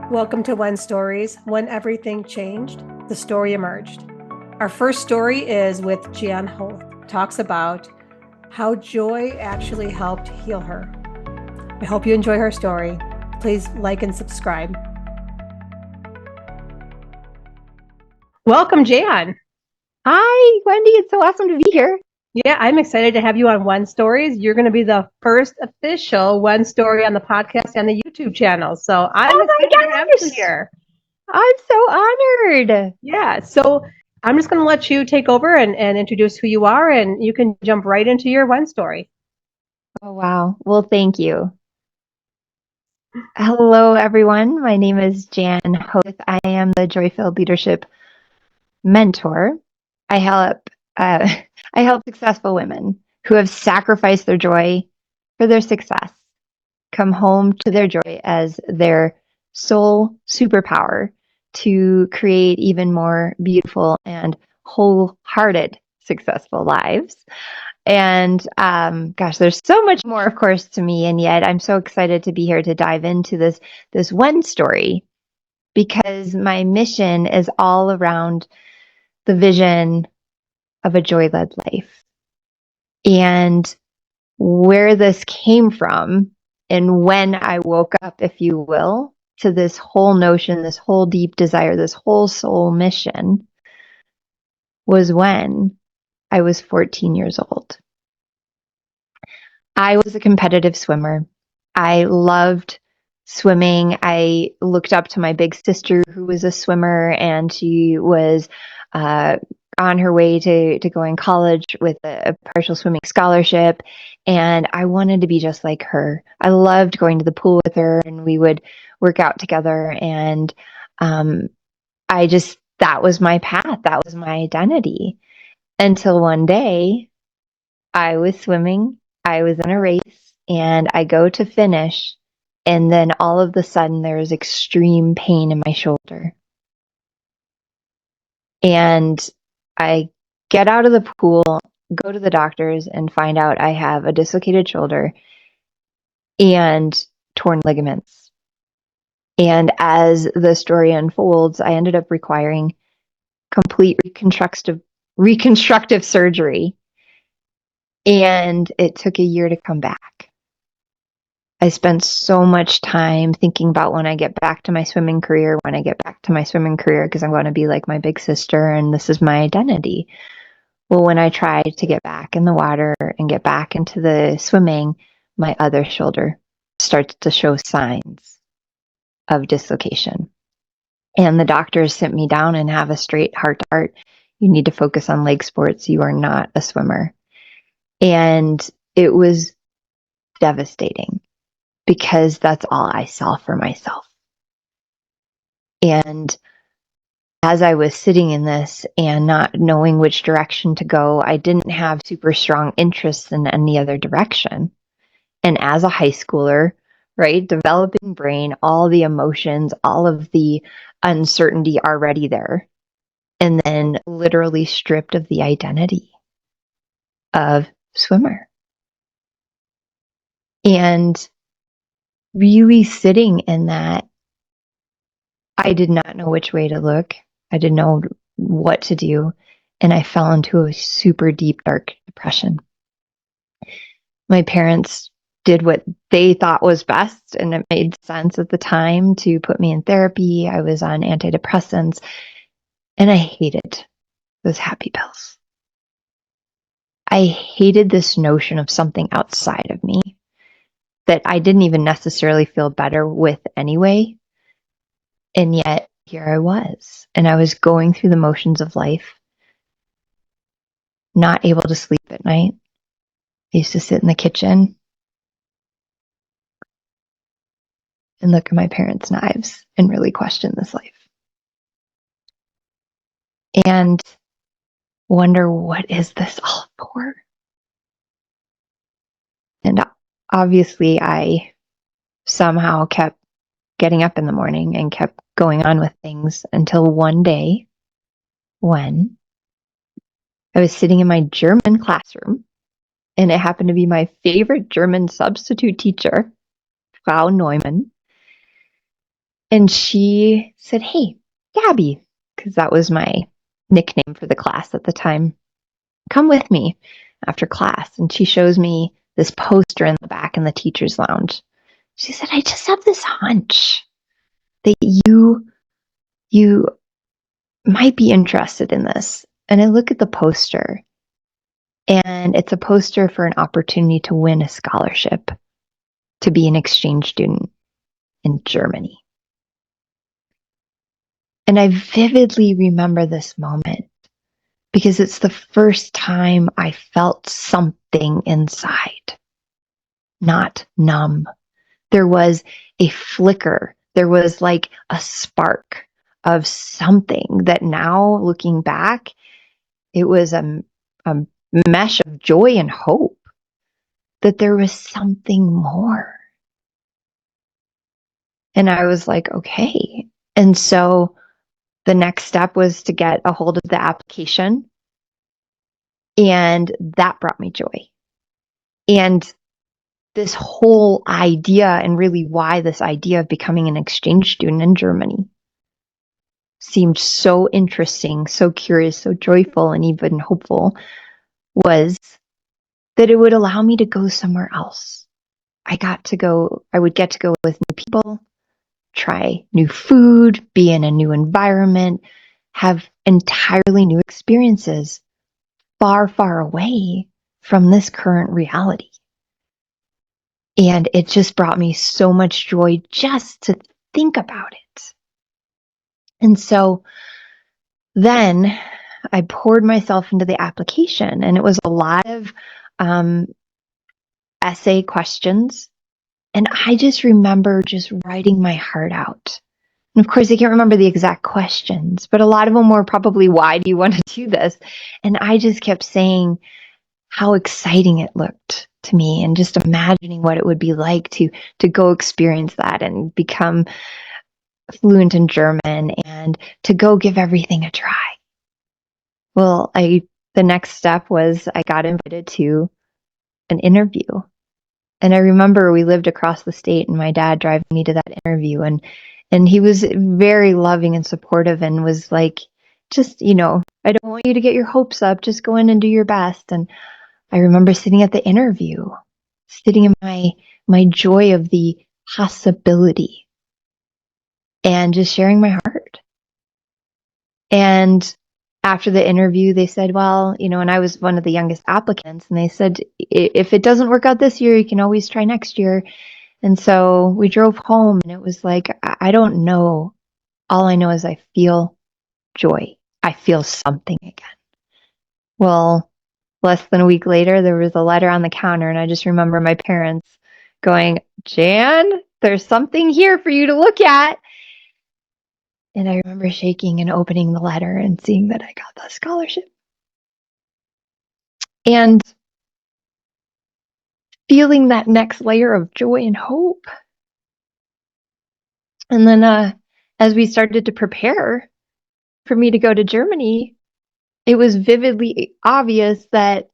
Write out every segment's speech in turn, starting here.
Welcome to When Stories. When everything changed, the story emerged. Our first story is with Jan Hoath. Talks about how joy actually helped heal her. I hope you enjoy her story. Please like and subscribe. Welcome, Jan. Hi, Wendy. It's so awesome to be here. Yeah, I'm excited to have you on One Stories. You're going to be the first official One Story on the podcast and the YouTube channel. So I'm excited to have you here. I'm so honored. Yeah, so I'm just going to let you take over and introduce who you are, and you can jump right into your One Story. Oh, wow. Well, thank you. Hello, everyone. My name is Jan Hoath. I am the Joy-Filled Leadership Mentor. I help successful women who have sacrificed their joy for their success come home to their joy as their sole superpower to create even more beautiful and wholehearted successful lives. And gosh, there's so much more, of course, to me, and yet I'm so excited to be here to dive into this one story, because my mission is all around the vision of a joy-led life. And where this came from and when I woke up, if you will, to this whole notion, this whole deep desire, this whole soul mission was when I was 14 years old. I was a competitive swimmer. I loved swimming. I looked up to my big sister, who was a swimmer, and she was on her way to going college with a partial swimming scholarship. And I wanted to be just like her. I loved going to the pool with her, and we would work out together. And that was my path. That was my identity. Until one day I was swimming, I was in a race, and I go to finish. And then all of a sudden there was extreme pain in my shoulder. And I get out of the pool, go to the doctors, and find out I have a dislocated shoulder and torn ligaments. And as the story unfolds, I ended up requiring complete reconstructive surgery. And it took a year to come back. I spent so much time thinking about when I get back to my swimming career, because I'm going to be like my big sister and this is my identity. Well, when I tried to get back in the water and get back into the swimming, my other shoulder starts to show signs of dislocation. And the doctors sit me down and have a straight heart to heart. You need to focus on leg sports. You are not a swimmer. And it was devastating because that's all I saw for myself. And as I was sitting in this and not knowing which direction to go, I didn't have super strong interests in any other direction. And as a high schooler, right, developing brain, all the emotions, all of the uncertainty already there, and then literally stripped of the identity of swimmer. And really sitting in that, I did not know which way to look. I didn't know what to do. And I fell into a super deep, dark depression. My parents did what they thought was best, and it made sense at the time to put me in therapy. I was on antidepressants, and I hated those happy pills. I hated this notion of something outside of me that I didn't even necessarily feel better with anyway. And yet here I was, and I was going through the motions of life, not able to sleep at night. I used to sit in the kitchen and look at my parents' knives and really question this life. And wonder, what is this all for? And obviously I somehow kept getting up in the morning and kept going on with things until one day when I was sitting in my German classroom And it happened to be my favorite German substitute teacher, Frau Neumann. And she said, "Hey, Gabby," because that was my nickname for the class at the time, "come with me after class." And she shows me this poster in the back in the teacher's lounge. She said, "I just have this hunch that you might be interested in this." And I look at the poster, and it's a poster for an opportunity to win a scholarship to be an exchange student in Germany. And I vividly remember this moment because it's the first time I felt something inside, not numb. There was a flicker. There was like a spark of something that now, looking back, it was a mesh of joy and hope that there was something more. And I was like, okay. And so the next step was to get a hold of the application. And that brought me joy. And this whole idea, and really why this idea of becoming an exchange student in Germany seemed so interesting, so curious, so joyful, and even hopeful, was that it would allow me to go somewhere else. I would get to go with new people, try new food, be in a new environment, have entirely new experiences far, far away from this current reality. And it just brought me so much joy just to think about it. And so then I poured myself into the application, and it was a lot of essay questions. And I just remember just writing my heart out. And of course, I can't remember the exact questions, but a lot of them were probably, "Why do you want to do this?" And I just kept saying how exciting it looked to me, and just imagining what it would be like to go experience that and become fluent in German and to go give everything a try. Well, the next step was I got invited to an interview. And I remember we lived across the state, and my dad driving me to that interview, and he was very loving and supportive, and was like, "Just, I don't want you to get your hopes up. Just go in and do your best." And I remember sitting at the interview, sitting in my joy of the possibility, and just sharing my heart. And after the interview, they said, "Well, and I was one of the youngest applicants, and they said, if it doesn't work out this year, you can always try next year." And so we drove home, and it was like, I don't know. All I know is I feel joy. I feel something again. Well, less than a week later, there was a letter on the counter, and I just remember my parents going, "Jan, there's something here for you to look at." And I remember shaking and opening the letter and seeing that I got the scholarship. And feeling that next layer of joy and hope. And then as we started to prepare for me to go to Germany, it was vividly obvious that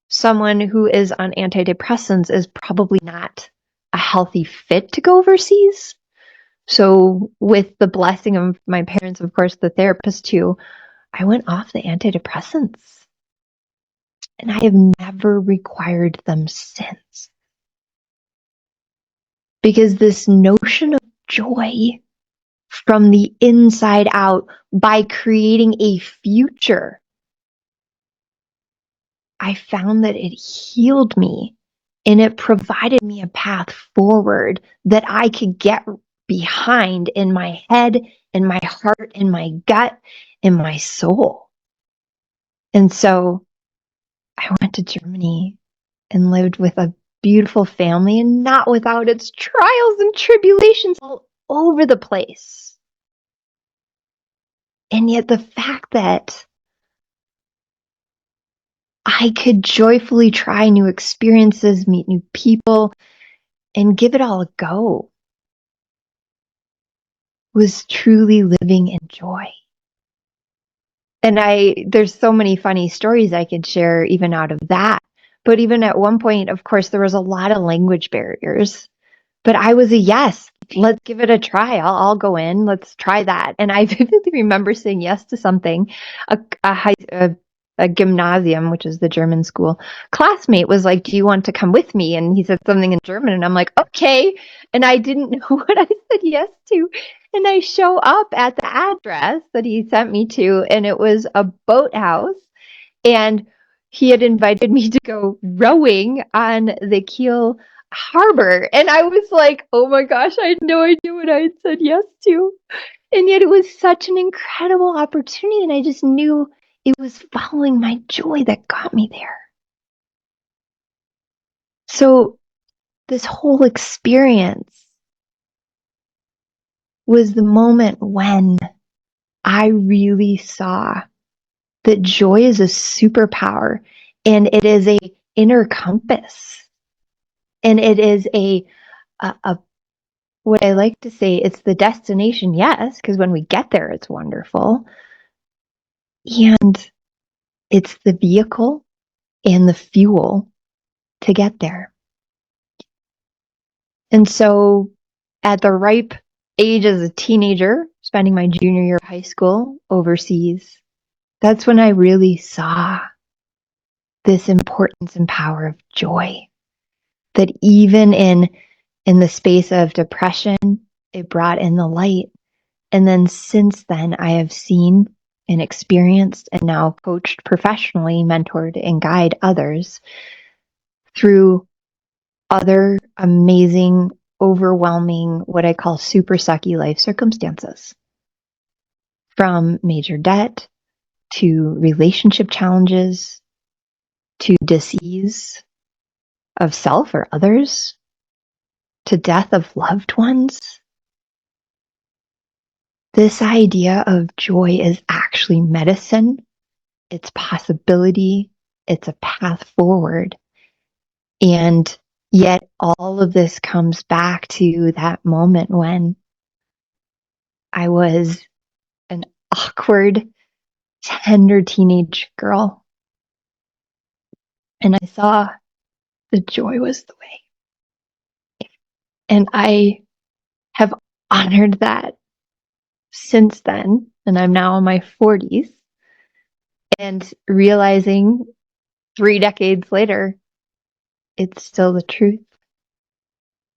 someone who is on antidepressants is probably not a healthy fit to go overseas. So with the blessing of my parents, of course, the therapist too, I went off the antidepressants. And I have never required them since. Because this notion of joy from the inside out by creating a future, I found that it healed me, and it provided me a path forward that I could get behind in my head, in my heart, in my gut, in my soul. And so I went to Germany and lived with a beautiful family, and not without its trials and tribulations all over the place. And yet the fact that I could joyfully try new experiences, meet new people, and give it all a go was truly living in joy. And there's so many funny stories I could share even out of that. But even at one point, of course, there was a lot of language barriers. But I was a yes. Let's give it a try. I'll go in. Let's try that. And I vividly remember saying yes to something. A gymnasium, which is the German school, classmate was like, "Do you want to come with me?" And he said something in German, and I'm like, "Okay." And I didn't know what I said yes to. And I show up at the address that he sent me to, and it was a boathouse. And he had invited me to go rowing on the Kiel harbor. And I was like, oh my gosh, I had no idea what I had said yes to. And yet it was such an incredible opportunity. And I just knew it was following my joy that got me there. So this whole experience was the moment when I really saw that joy is a superpower, and it is a inner compass. And it is a what I like to say, it's the destination, yes, because when we get there, it's wonderful. And it's the vehicle and the fuel to get there. And so at the ripe age as a teenager, spending my junior year of high school overseas, that's when I really saw this importance and power of joy. That even in the space of depression, it brought in the light. And then since then, I have seen and experienced and now coached professionally, mentored and guide others through other amazing, overwhelming, what I call super sucky life circumstances. From major debt to relationship challenges to disease of self or others to death of loved ones. This idea of joy is actually medicine, it's possibility, it's a path forward. And yet all of this comes back to that moment when I was an awkward, tender teenage girl. And I saw the joy was the way. And I have honored that since then. And I'm now in my 40s and realizing 3 decades later, it's still the truth.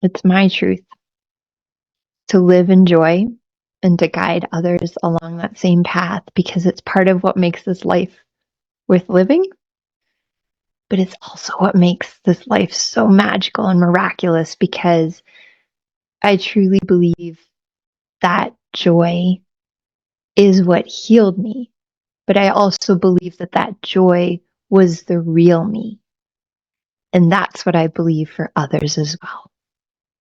It's my truth to live in joy and to guide others along that same path because it's part of what makes this life worth living. But it's also what makes this life so magical and miraculous because I truly believe that joy is what healed me. But I also believe that that joy was the real me. And that's what I believe for others as well.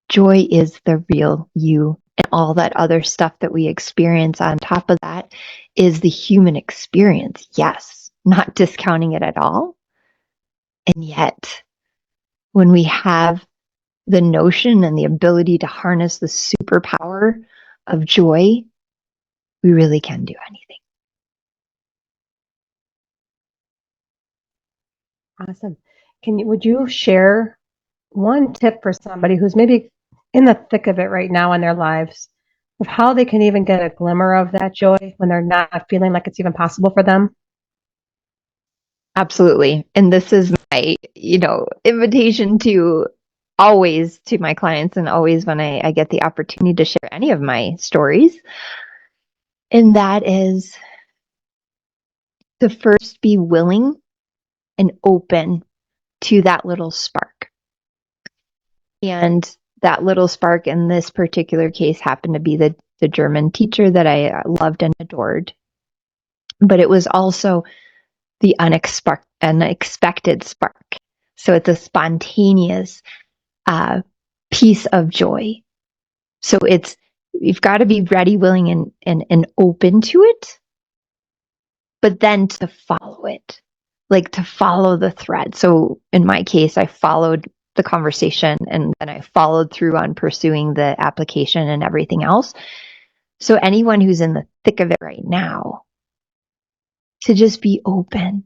Joy is the real you. And all that other stuff that we experience on top of that is the human experience. Yes, not discounting it at all. And yet, when we have the notion and the ability to harness the superpower of joy, we really can do anything. Awesome. Would you share one tip for somebody who's maybe in the thick of it right now in their lives of how they can even get a glimmer of that joy when they're not feeling like it's even possible for them? Absolutely. And this is my, invitation to always to my clients and always when I get the opportunity to share any of my stories. And that is to first be willing and open to that little spark. And that little spark in this particular case happened to be the German teacher that I loved and adored. But it was also the unexpected spark. So it's a spontaneous piece of joy. So you've got to be ready, willing, and open to it, but then to follow it, like to follow the thread. So in my case, I followed the conversation and then I followed through on pursuing the application and everything else. So anyone who's in the thick of it right now, to just be open,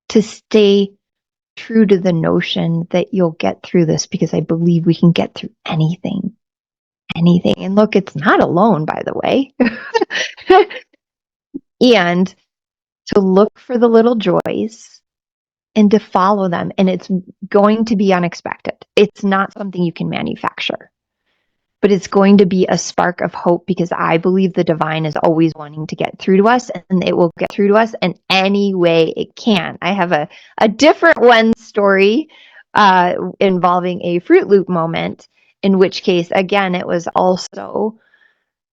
to stay true to the notion that you'll get through this, because I believe we can get through anything. Anything. And look, it's not alone, by the way. And to look for the little joys and to follow them. And it's going to be unexpected. It's not something you can manufacture, but it's going to be a spark of hope, because I believe the divine is always wanting to get through to us, and it will get through to us in any way it can. I have a different one story involving a Fruit Loop moment, in which case, again, it was also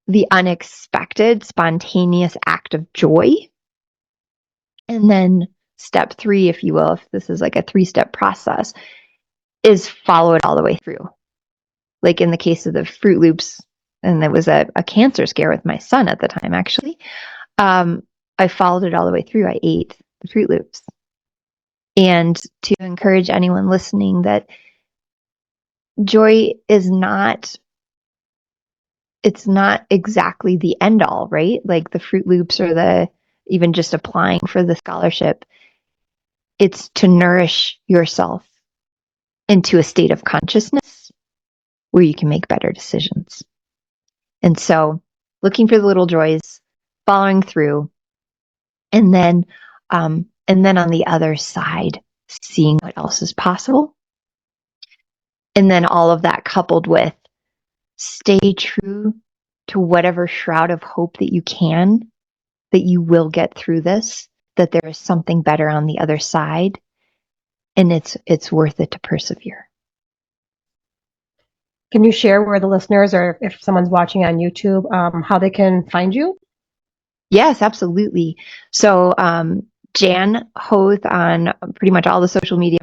the unexpected, spontaneous act of joy. And then step 3, if you will, if this is like a 3-step process, is follow it all the way through. Like in the case of the Fruit Loops, and it was a cancer scare with my son at the time, actually. I followed it all the way through. I ate the Fruit Loops. And to encourage anyone listening that joy is not, it's not exactly the end all, right? Like the Fruit Loops or even just applying for the scholarship. It's to nourish yourself into a state of consciousness where you can make better decisions. And so looking for the little joys, following through, and then on the other side, seeing what else is possible. And then all of that coupled with stay true to whatever shroud of hope that you can, that you will get through this, that there is something better on the other side, and it's worth it to persevere. Can you share where the listeners, or if someone's watching on YouTube, how they can find you? Yes, absolutely. So Jan Hoath on pretty much all the social media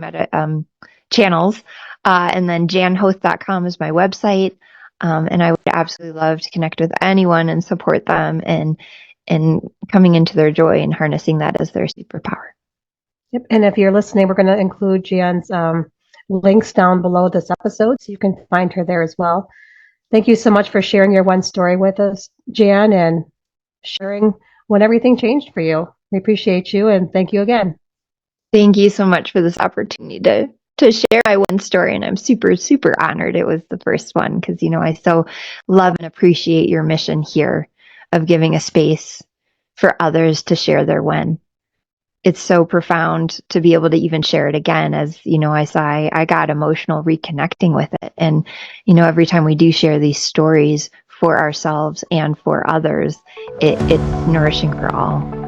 channels. And then janhoath.com is my website. And I would absolutely love to connect with anyone and support them and coming into their joy and harnessing that as their superpower. Yep. And if you're listening, we're going to include Jan's links down below this episode, so you can find her there as well. Thank you so much for sharing your one story with us, Jan, and sharing when everything changed for you. We appreciate you, and thank you again. Thank you so much for this opportunity to share my one story, and I'm super, super honored it was the first one, because, I so love and appreciate your mission here of giving a space for others to share their when. It's so profound to be able to even share it again, as, I got emotional reconnecting with it. And, every time we do share these stories for ourselves and for others, it's nourishing for all.